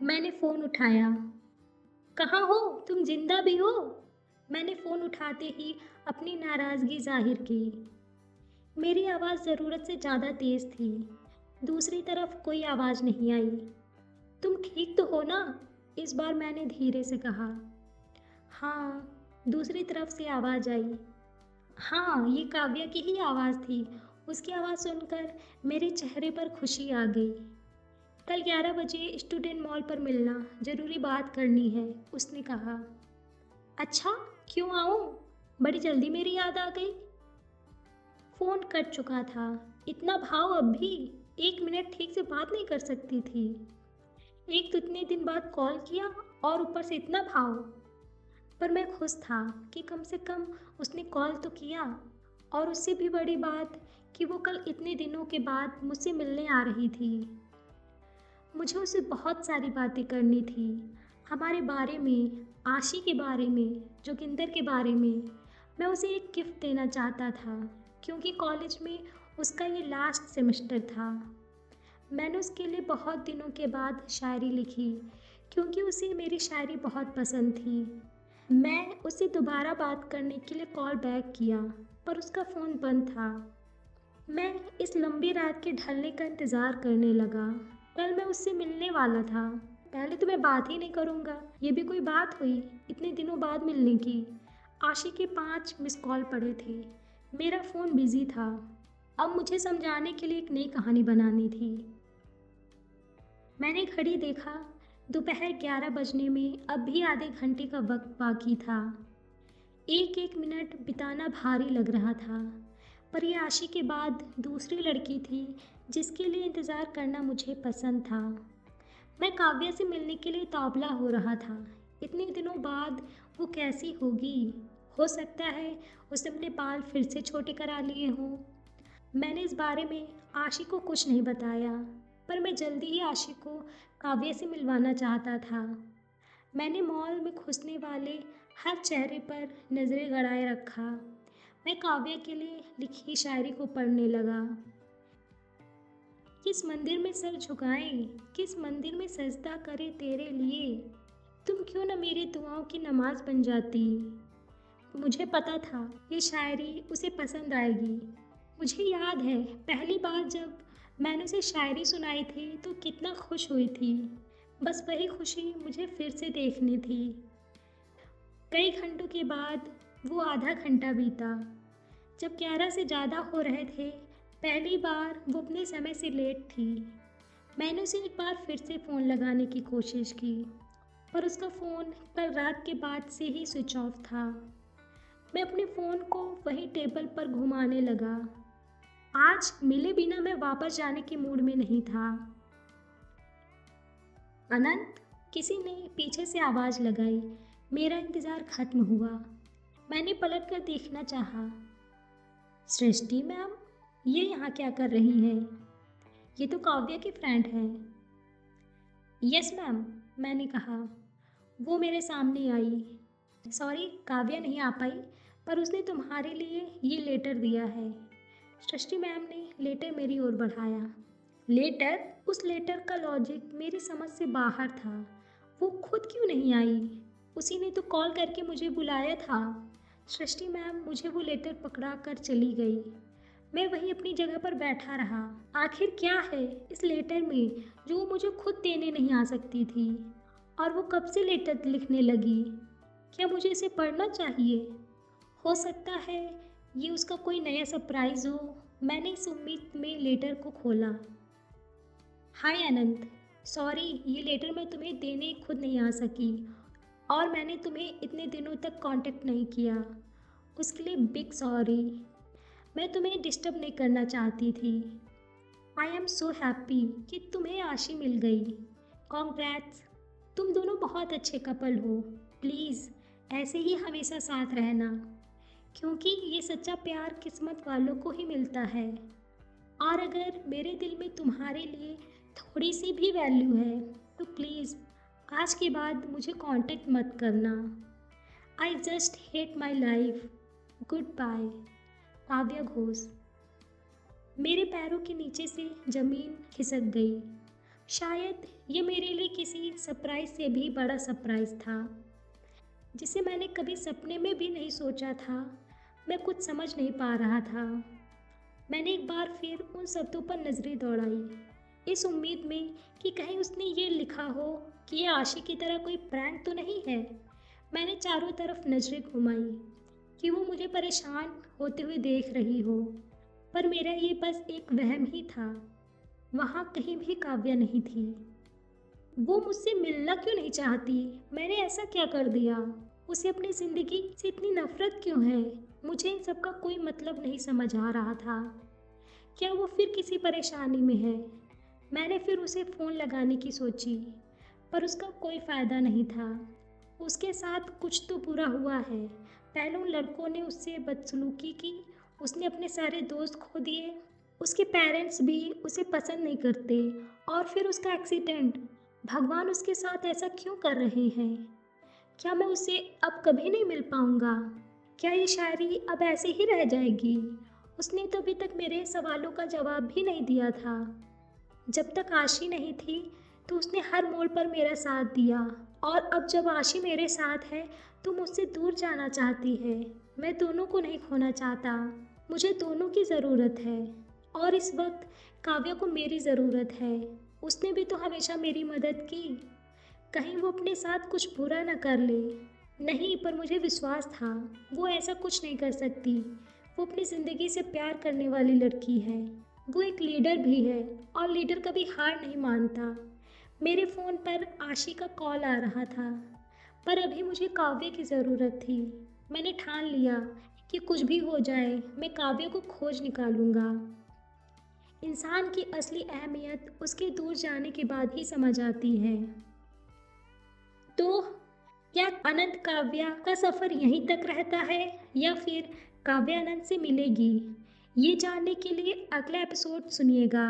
मैंने फ़ोन उठाया। "कहाँ हो? तुम ज़िंदा भी हो?" मैंने फ़ोन उठाते ही अपनी नाराज़गी ज़ाहिर की। मेरी आवाज़ ज़रूरत से ज़्यादा तेज़ थी। दूसरी तरफ कोई आवाज़ नहीं आई। "तुम ठीक तो हो ना?" इस बार मैंने धीरे से कहा। "हाँ।" दूसरी तरफ से आवाज़ आई। हाँ, ये काव्या की ही आवाज़ थी। उसकी आवाज़ सुनकर मेरे चेहरे पर खुशी आ गई। "कल 11 बजे स्टूडेंट मॉल पर मिलना, ज़रूरी बात करनी है," उसने कहा। "अच्छा, क्यों आऊँ? बड़ी जल्दी मेरी याद आ गई।" फ़ोन कट चुका था। इतना भाव अब भी? 1 मिनट ठीक से बात नहीं कर सकती थी। एक तो इतने दिन बाद कॉल किया और ऊपर से इतना भाव। पर मैं खुश था कि कम से कम उसने कॉल तो किया और उससे भी बड़ी बात कि वो कल इतने दिनों के बाद मुझसे मिलने आ रही थी। मुझे उससे बहुत सारी बातें करनी थी। हमारे बारे में, आशी के बारे में, जोगिंदर के बारे में। मैं उसे एक गिफ्ट देना चाहता था क्योंकि कॉलेज में उसका ये लास्ट सेमेस्टर था। मैंने उसके लिए बहुत दिनों के बाद शायरी लिखी क्योंकि उसे मेरी शायरी बहुत पसंद थी। मैं उसे दोबारा बात करने के लिए कॉल बैक किया पर उसका फ़ोन बंद था। मैं इस लंबी रात के ढलने का इंतज़ार करने लगा। कल मैं उससे मिलने वाला था। पहले तो मैं बात ही नहीं करूँगा, ये भी कोई बात हुई, इतने दिनों बाद मिलने की। आशी के 5 मिस कॉल पड़े थे। मेरा फ़ोन बिज़ी था। अब मुझे समझाने के लिए एक नई कहानी बनानी थी। मैंने घड़ी देखा, दोपहर 11 बजने में अब भी आधे घंटे का वक़्त बाकी था। एक-एक मिनट बिताना भारी लग रहा था, पर ये आशी के बाद दूसरी लड़की थी जिसके लिए इंतज़ार करना मुझे पसंद था। मैं काव्या से मिलने के लिए तावला हो रहा था। इतने दिनों बाद वो कैसी होगी? हो सकता है उसने अपने बाल फिर से छोटे करा लिए हों। मैंने इस बारे में आशी को कुछ नहीं बताया, पर मैं जल्दी ही आशी को काव्या से मिलवाना चाहता था। मैंने मॉल में घुसने वाले हर चेहरे पर नज़रें गड़ाए रखा। मैं काव्या के लिए लिखी शायरी को पढ़ने लगा। किस मंदिर में सर झुकाएं, किस मंदिर में सजदा करे तेरे लिए, तुम क्यों न मेरी दुआओं की नमाज बन जाती। मुझे पता था ये शायरी उसे पसंद आएगी। मुझे याद है पहली बार जब मैंने उसे शायरी सुनाई थी तो कितना खुश हुई थी। बस वही खुशी मुझे फिर से देखनी थी। कई घंटों के बाद वो आधा घंटा बीता। जब 11 से ज़्यादा हो रहे थे, पहली बार वो अपने समय से लेट थी। मैंने उसे एक बार फिर से फ़ोन लगाने की कोशिश की, पर उसका फ़ोन कल रात के बाद से ही स्विच ऑफ था। मैं अपने फ़ोन को वहीं टेबल पर घुमाने लगा। आज मिले बिना मैं वापस जाने के मूड में नहीं था। अनंत, किसी ने पीछे से आवाज़ लगाई। मेरा इंतज़ार खत्म हुआ। मैंने पलट कर देखना चाहा। सृष्टि मैम, ये यहाँ क्या कर रही हैं? ये तो काव्या की फ्रेंड है। यस मैम, मैंने कहा। वो मेरे सामने आई। सॉरी, काव्या नहीं आ पाई, पर उसने तुम्हारे लिए ये लेटर दिया है। सृष्टि मैम ने लेटर मेरी ओर बढ़ाया। लेटर? उस लेटर का लॉजिक मेरी समझ से बाहर था। वो खुद क्यों नहीं आई? उसी ने तो कॉल करके मुझे बुलाया था। सृष्टि मैम मुझे वो लेटर पकड़ा कर चली गई। मैं वहीं अपनी जगह पर बैठा रहा। आखिर क्या है इस लेटर में जो वो मुझे खुद देने नहीं आ सकती थी? और वो कब से लेटर लिखने लगी? क्या मुझे इसे पढ़ना चाहिए? हो सकता है ये उसका कोई नया सरप्राइज़ हो। मैंने इस उम्मीद में लेटर को खोला। हाय अनंत, सॉरी ये लेटर मैं तुम्हें देने खुद नहीं आ सकी और मैंने तुम्हें इतने दिनों तक कांटेक्ट नहीं किया। उसके लिए बिग सॉरी। मैं तुम्हें डिस्टर्ब नहीं करना चाहती थी। आई एम सो हैप्पी कि तुम्हें आशी मिल गई। कॉन्ग्रेट्स, तुम दोनों बहुत अच्छे कपल हो। प्लीज़ ऐसे ही हमेशा साथ रहना, क्योंकि ये सच्चा प्यार किस्मत वालों को ही मिलता है। और अगर मेरे दिल में तुम्हारे लिए थोड़ी सी भी वैल्यू है तो प्लीज़ आज के बाद मुझे कांटेक्ट मत करना। I just hate my life. Goodbye. Kavya Ghosh. मेरे पैरों के नीचे से ज़मीन खिसक गई। शायद ये मेरे लिए किसी सरप्राइज़ से भी बड़ा सरप्राइज़ था, जिसे मैंने कभी सपने में भी नहीं सोचा था। मैं कुछ समझ नहीं पा रहा था। मैंने एक बार फिर उन शब्दों पर नज़रें दौड़ाई, इस उम्मीद में कि कहीं उसने ये लिखा हो कि ये आशिक की तरह कोई प्रैंक तो नहीं है। मैंने चारों तरफ नज़रें घुमाई कि वो मुझे परेशान होते हुए देख रही हो, पर मेरा ये बस एक वहम ही था। वहाँ कहीं भी काव्या नहीं थी। वो मुझसे मिलना क्यों नहीं चाहती? मैंने ऐसा क्या कर दिया? उसे अपनी ज़िंदगी से इतनी नफ़रत क्यों है? मुझे इन सब का कोई मतलब नहीं समझ आ रहा था। क्या वो फिर किसी परेशानी में है? मैंने फिर उसे फ़ोन लगाने की सोची, पर उसका कोई फ़ायदा नहीं था। उसके साथ कुछ तो बुरा हुआ है। पहले उन लड़कों ने उससे बदसलूकी की, उसने अपने सारे दोस्त खो दिए, उसके पेरेंट्स भी उसे पसंद नहीं करते, और फिर उसका एक्सीडेंट। भगवान उसके साथ ऐसा क्यों कर रहे हैं? क्या मैं उससे अब कभी नहीं मिल पाऊंगा? क्या ये शायरी अब ऐसे ही रह जाएगी? उसने तो अभी तक मेरे सवालों का जवाब भी नहीं दिया था। जब तक आशी नहीं थी तो उसने हर मोड़ पर मेरा साथ दिया, और अब जब आशी मेरे साथ है तो मुझसे दूर जाना चाहती है। मैं दोनों को नहीं खोना चाहता। मुझे दोनों की ज़रूरत है, और इस वक्त काव्या को मेरी ज़रूरत है। उसने भी तो हमेशा मेरी मदद की। कहीं वो अपने साथ कुछ बुरा न कर ले। नहीं, पर मुझे विश्वास था वो ऐसा कुछ नहीं कर सकती। वो अपनी ज़िंदगी से प्यार करने वाली लड़की है। वो एक लीडर भी है, और लीडर कभी हार नहीं मानता। मेरे फ़ोन पर आशी का कॉल आ रहा था, पर अभी मुझे काव्य की ज़रूरत थी। मैंने ठान लिया कि कुछ भी हो जाए मैं काव्य को खोज निकालूंगा। इंसान की असली अहमियत उसके दूर जाने के बाद ही समझ आती है। तो क्या अनंत काव्या का सफ़र यहीं तक रहता है, या फिर काव्या अनंत से मिलेगी? ये जानने के लिए अगला एपिसोड सुनिएगा।